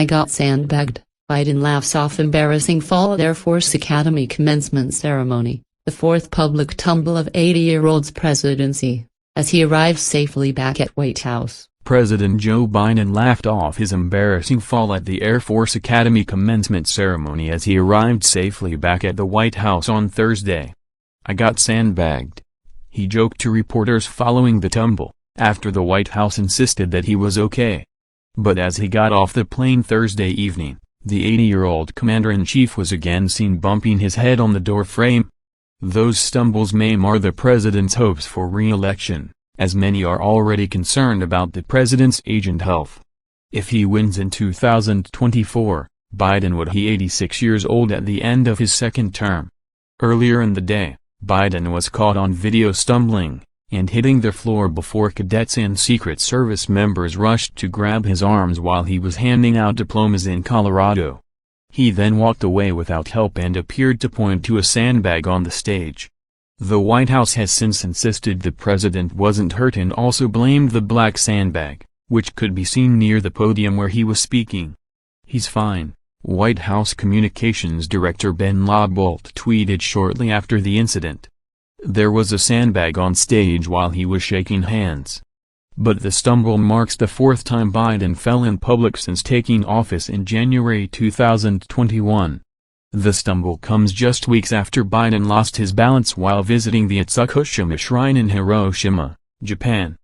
I got sandbagged. Biden laughs off embarrassing fall at Air Force Academy commencement ceremony, the fourth public tumble of 80-year-old's presidency, as he arrives safely back at White House. President Joe Biden laughed off his embarrassing fall at the Air Force Academy commencement ceremony as he arrived safely back at the White House on Thursday. "I got sandbagged," he joked to reporters following the tumble, after the White House insisted that he was okay. But as he got off the plane Thursday evening, the 80-year-old commander-in-chief was again seen bumping his head on the doorframe. Those stumbles may mar the president's hopes for re-election, as many are already concerned about the president's aging health. If he wins in 2024, Biden would be 86 years old at the end of his second term. Earlier in the day, Biden was caught on video stumbling and hitting the floor before cadets and Secret Service members rushed to grab his arms while he was handing out diplomas in Colorado. He then walked away without help and appeared to point to a sandbag on the stage. The White House has since insisted the president wasn't hurt and also blamed the black sandbag, which could be seen near the podium where he was speaking. "He's fine," White House Communications Director Ben LaBault tweeted shortly after the incident. "There was a sandbag on stage while he was shaking hands." But the stumble marks the fourth time Biden fell in public since taking office in January 2021. The stumble comes just weeks after Biden lost his balance while visiting the Atsukushima Shrine in Hiroshima, Japan.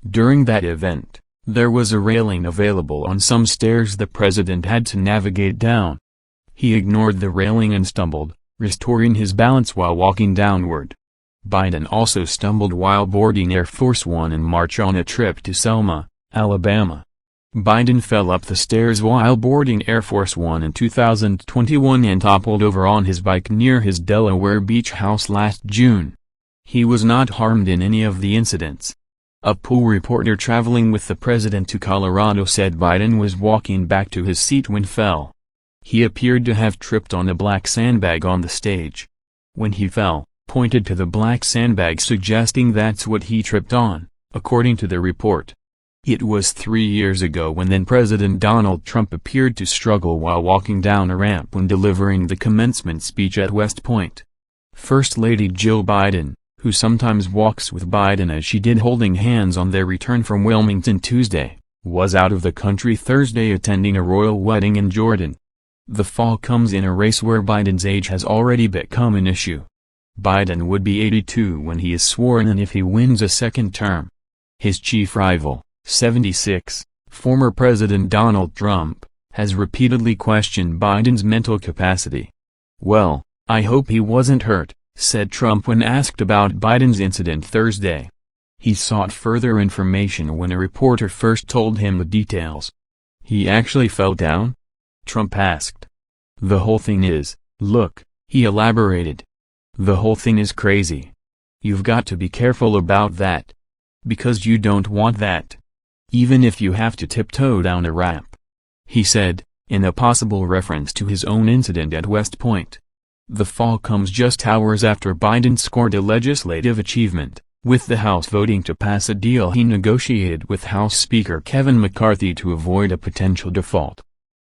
During that event, there was a railing available on some stairs the president had to navigate down. He ignored the railing and stumbled, restoring his balance while walking downward. Biden also stumbled while boarding Air Force One in March on a trip to Selma, Alabama. Biden fell up the stairs while boarding Air Force One in 2021 and toppled over on his bike near his Delaware Beach house last June. He was not harmed in any of the incidents. A pool reporter traveling with the president to Colorado said Biden was walking back to his seat when fell. He appeared to have tripped on a black sandbag on the stage. When he fell, pointed to the black sandbag suggesting that's what he tripped on, according to the report. It was 3 years ago when then-President Donald Trump appeared to struggle while walking down a ramp when delivering the commencement speech at West Point. First Lady Jill Biden, who sometimes walks with Biden as she did holding hands on their return from Wilmington Tuesday, was out of the country Thursday attending a royal wedding in Jordan. The fall comes in a race where Biden's age has already become an issue. Biden would be 82 when he is sworn in if he wins a second term. His chief rival, 76, former President Donald Trump, has repeatedly questioned Biden's mental capacity. "Well, I hope he wasn't hurt," said Trump when asked about Biden's incident Thursday. He sought further information when a reporter first told him the details. "He actually fell down?" Trump asked. "The whole thing is, look," he elaborated. "The whole thing is crazy. You've got to be careful about that. Because you don't want that. Even if you have to tiptoe down a ramp," he said, in a possible reference to his own incident at West Point. The fall comes just hours after Biden scored a legislative achievement, with the House voting to pass a deal he negotiated with House Speaker Kevin McCarthy to avoid a potential default.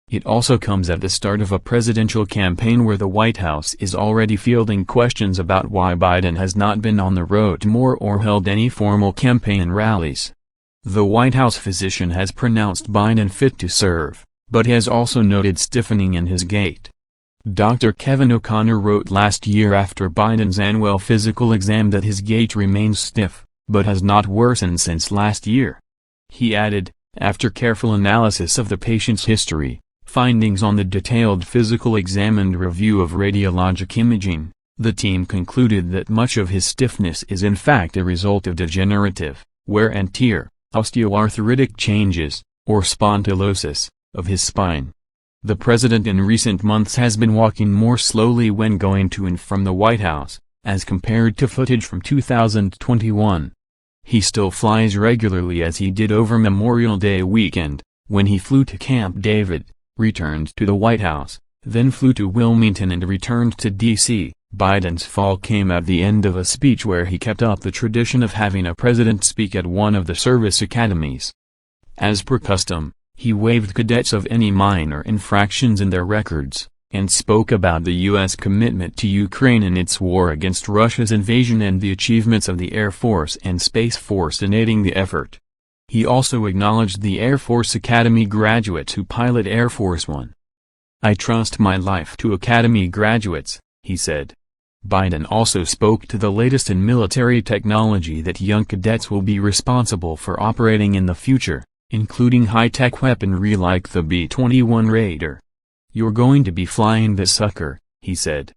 It also comes at the start of a presidential campaign where the White House is already fielding questions about why Biden has not been on the road more or held any formal campaign rallies. The White House physician has pronounced Biden fit to serve, but has also noted stiffening in his gait. Dr. Kevin O'Connor wrote last year after Biden's annual physical exam that his gait remains stiff, but has not worsened since last year. He added, after careful analysis of the patient's history, findings on the detailed physical exam and review of radiologic imaging, the team concluded that much of his stiffness is in fact a result of degenerative, wear and tear, osteoarthritic changes, or spondylosis, of his spine. The president in recent months has been walking more slowly when going to and from the White House, as compared to footage from 2021. He still flies regularly as he did over Memorial Day weekend, when he flew to Camp David, returned to the White House, then flew to Wilmington and returned to D.C. Biden's fall came at the end of a speech where he kept up the tradition of having a president speak at one of the service academies. As per custom, He waived cadets of any minor infractions in their records, and spoke about the U.S. commitment to Ukraine in its war against Russia's invasion and the achievements of the Air Force and Space Force in aiding the effort. He also acknowledged the Air Force Academy graduates who pilot Air Force One. "I trust my life to Academy graduates," he said. Biden also spoke to the latest in military technology that young cadets will be responsible for operating in the future, including high-tech weaponry like the B-21 Raider. "You're going to be flying this sucker," he said.